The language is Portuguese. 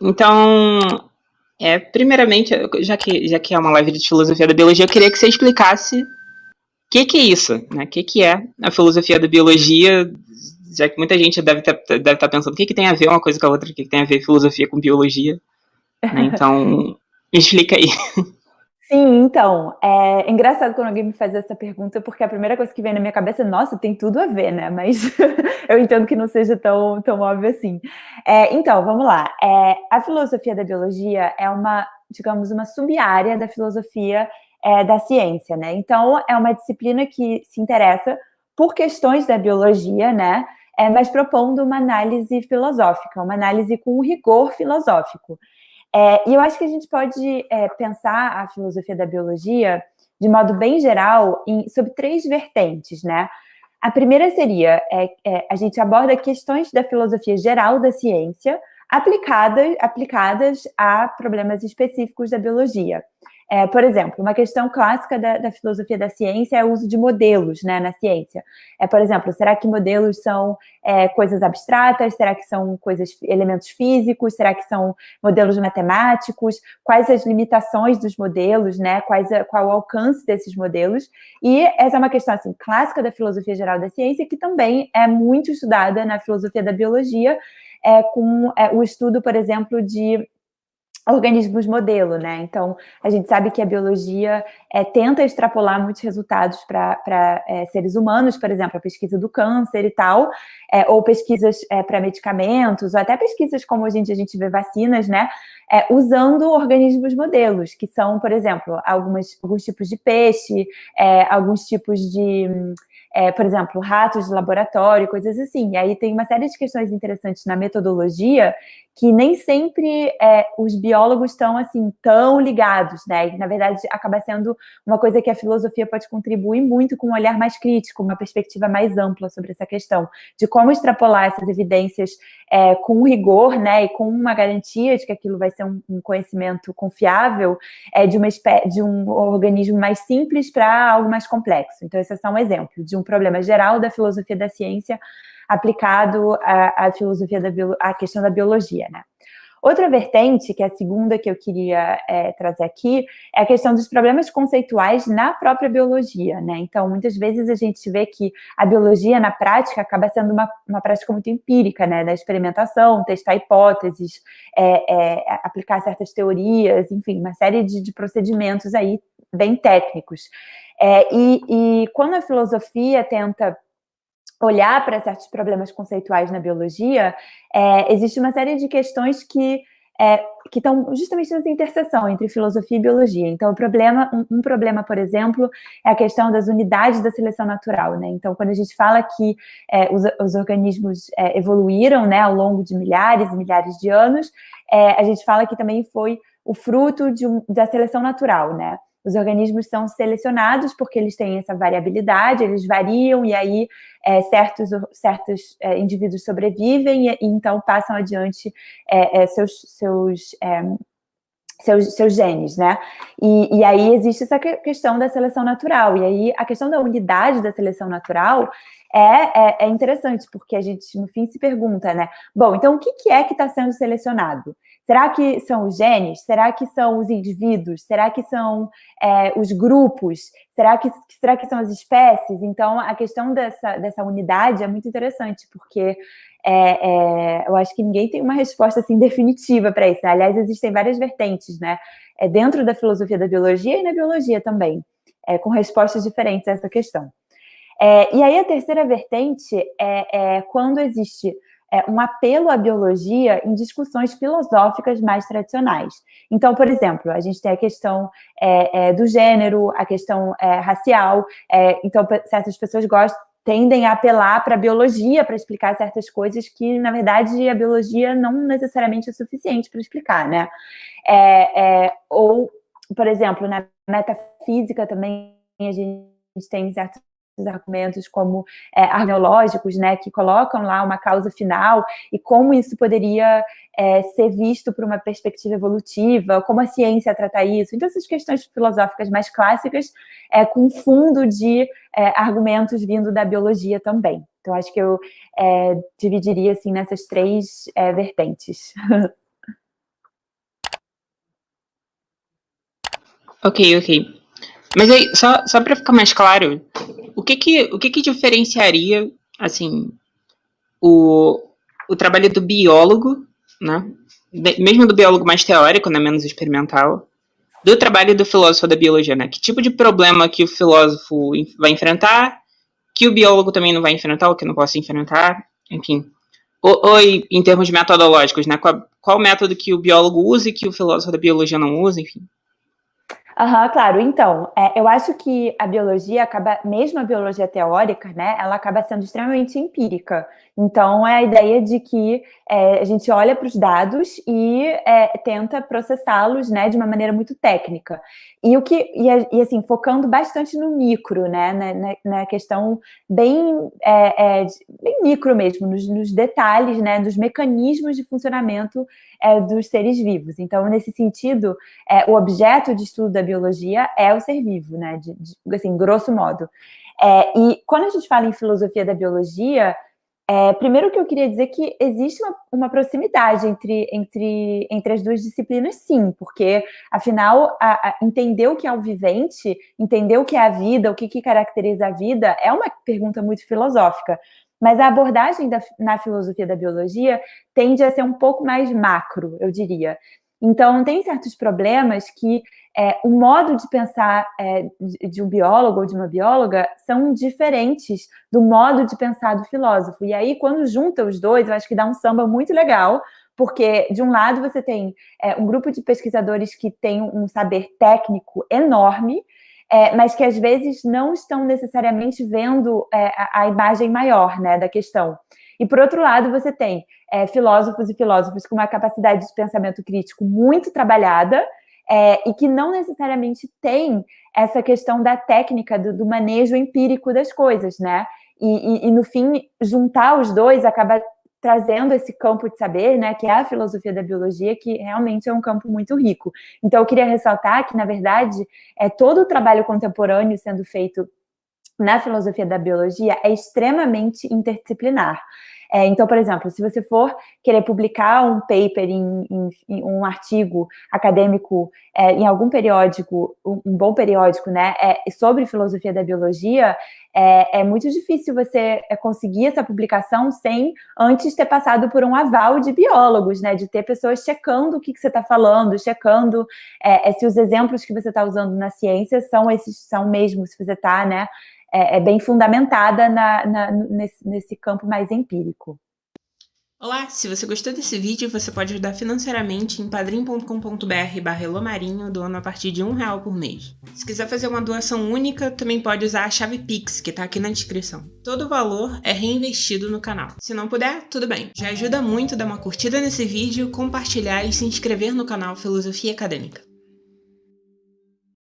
Então, primeiramente, já que é uma live de filosofia da biologia, eu queria que você explicasse o que é isso, né? O que é a filosofia da biologia, já que muita gente deve estar pensando o que tem a ver uma coisa com a outra, o que tem a ver filosofia com biologia, né? Então, explica aí. Sim, então, é engraçado quando alguém me faz essa pergunta, porque a primeira coisa que vem na minha cabeça é, nossa, tem tudo a ver, né? Mas eu entendo que não seja tão óbvio assim. Então, vamos lá. A filosofia da biologia é uma, digamos, uma sub-área da filosofia da ciência, né? Então, é uma disciplina que se interessa por questões da biologia, né? Mas propondo uma análise filosófica, uma análise com rigor filosófico. E eu acho que a gente pode pensar a filosofia da biologia, de modo bem geral, sobre três vertentes, né? A primeira seria, a gente aborda questões da filosofia geral da ciência aplicadas a problemas específicos da biologia. Por exemplo, uma questão clássica da filosofia da ciência é o uso de modelos, né, na ciência. Por exemplo, será que modelos são coisas abstratas? Será que são elementos físicos? Será que são modelos matemáticos? Quais as limitações dos modelos, né? Qual o alcance desses modelos? E essa é uma questão assim, clássica da filosofia geral da ciência, que também é muito estudada na filosofia da biologia, com o estudo, por exemplo, de organismos modelo, né? Então, a gente sabe que a biologia tenta extrapolar muitos resultados para seres humanos, por exemplo, a pesquisa do câncer e tal, ou pesquisas para medicamentos, ou até pesquisas como hoje em dia a gente vê vacinas, né? Usando organismos modelos, que são, por exemplo, alguns tipos de peixe, alguns tipos de por exemplo, ratos de laboratório, coisas assim. E aí tem uma série de questões interessantes na metodologia que nem sempre os biólogos estão assim tão ligados, né? E, na verdade, acaba sendo uma coisa que a filosofia pode contribuir muito com um olhar mais crítico, uma perspectiva mais ampla sobre essa questão, de como extrapolar essas evidências com rigor, né? E com uma garantia de que aquilo vai ser um conhecimento confiável de um organismo mais simples para algo mais complexo. Então, esse é só um exemplo de um problema geral da filosofia da ciência aplicado à filosofia à questão da biologia, né? Outra vertente, que é a segunda que eu queria trazer aqui, é a questão dos problemas conceituais na própria biologia, né? Então, muitas vezes a gente vê que a biologia, na prática, acaba sendo uma prática muito empírica, né? Da experimentação, testar hipóteses, aplicar certas teorias, enfim, uma série de procedimentos aí bem técnicos. E quando a filosofia tenta olhar para certos problemas conceituais na biologia, existe uma série de questões que estão justamente nessa interseção entre filosofia e biologia. Então, um problema, por exemplo, é a questão das unidades da seleção natural, né? Então, quando a gente fala que os organismos evoluíram, né, ao longo de milhares e milhares de anos, a gente fala que também foi o fruto da seleção natural, né? Os organismos são selecionados porque eles têm essa variabilidade, eles variam, e aí certos indivíduos sobrevivem e então passam adiante seus genes, né? E aí existe essa questão da seleção natural. E aí a questão da unidade da seleção natural é interessante, porque a gente, no fim, se pergunta, né? Bom, então o que é que está sendo selecionado? Será que são os genes? Será que são os indivíduos? Será que são os grupos? Será que são as espécies? Então, a questão dessa unidade é muito interessante, porque eu acho que ninguém tem uma resposta assim definitiva para isso, né? Aliás, existem várias vertentes, né? Dentro da filosofia da biologia e na biologia também, com respostas diferentes a essa questão. E aí a terceira vertente é quando existe um apelo à biologia em discussões filosóficas mais tradicionais. Então, por exemplo, a gente tem a questão do gênero, a questão racial, então certas pessoas tendem a apelar para a biologia para explicar certas coisas que, na verdade, a biologia não necessariamente é suficiente para explicar, né? Ou, por exemplo, na metafísica também a gente tem certos argumentos como arqueológicos, né, que colocam lá uma causa final e como isso poderia ser visto por uma perspectiva evolutiva, como a ciência trata isso. Então, essas questões filosóficas mais clássicas com fundo de argumentos vindo da biologia também. Então, acho que eu dividiria assim nessas três vertentes. Ok. Mas aí, só para ficar mais claro, o que diferenciaria, assim, o, o trabalho do biólogo, né? Mesmo do biólogo mais teórico, né, menos experimental, do trabalho do filósofo da biologia, né? Que tipo de problema que o filósofo vai enfrentar, que o biólogo também não vai enfrentar, ou que não possa enfrentar, enfim. Ou em termos metodológicos, né? Qual método que o biólogo usa e que o filósofo da biologia não usa, enfim. Claro. Então, eu acho que a biologia acaba, mesmo a biologia teórica, né, ela acaba sendo extremamente empírica. Então, é a ideia de que a gente olha para os dados e tenta processá-los, né, de uma maneira muito técnica. E assim, focando bastante no micro, né, na questão bem, bem micro mesmo, nos detalhes, né, dos mecanismos de funcionamento dos seres vivos. Então, nesse sentido, o objeto de estudo da biologia é o ser vivo, né? Assim, grosso modo. E quando a gente fala em filosofia da biologia, primeiro que eu queria dizer que existe uma proximidade entre as duas disciplinas, sim, porque, afinal, entender o que é o vivente, entender o que é a vida, o que caracteriza a vida, é uma pergunta muito filosófica. Mas a abordagem na filosofia da biologia tende a ser um pouco mais macro, eu diria. Então, tem certos problemas que o modo de pensar de um biólogo ou de uma bióloga são diferentes do modo de pensar do filósofo. E aí, quando junta os dois, eu acho que dá um samba muito legal, porque, de um lado, você tem um grupo de pesquisadores que tem um saber técnico enorme, mas que, às vezes, não estão necessariamente vendo a imagem maior, né, da questão. E, por outro lado, você tem filósofos e filósofos com uma capacidade de pensamento crítico muito trabalhada, e que não necessariamente tem essa questão da técnica, do manejo empírico das coisas, né? E, no fim, juntar os dois acaba trazendo esse campo de saber, né, que é a filosofia da biologia, que realmente é um campo muito rico. Então, eu queria ressaltar que, na verdade, todo o trabalho contemporâneo sendo feito na filosofia da biologia é extremamente interdisciplinar. Então, por exemplo, se você for querer publicar um paper em um artigo acadêmico em algum periódico, um bom periódico, né, sobre filosofia da biologia, é muito difícil você conseguir essa publicação sem antes ter passado por um aval de biólogos, né, de ter pessoas checando o que você está falando, checando se os exemplos que você está usando na ciência são mesmo, se você está, né, bem fundamentada nesse campo mais empírico. Olá, se você gostou desse vídeo, você pode ajudar financeiramente em padrim.com.br/elomarinho, doando a partir de R$1 por mês. Se quiser fazer uma doação única, também pode usar a chave Pix, que tá aqui na descrição. Todo o valor é reinvestido no canal. Se não puder, tudo bem. Já ajuda muito dar uma curtida nesse vídeo, compartilhar e se inscrever no canal Filosofia Acadêmica.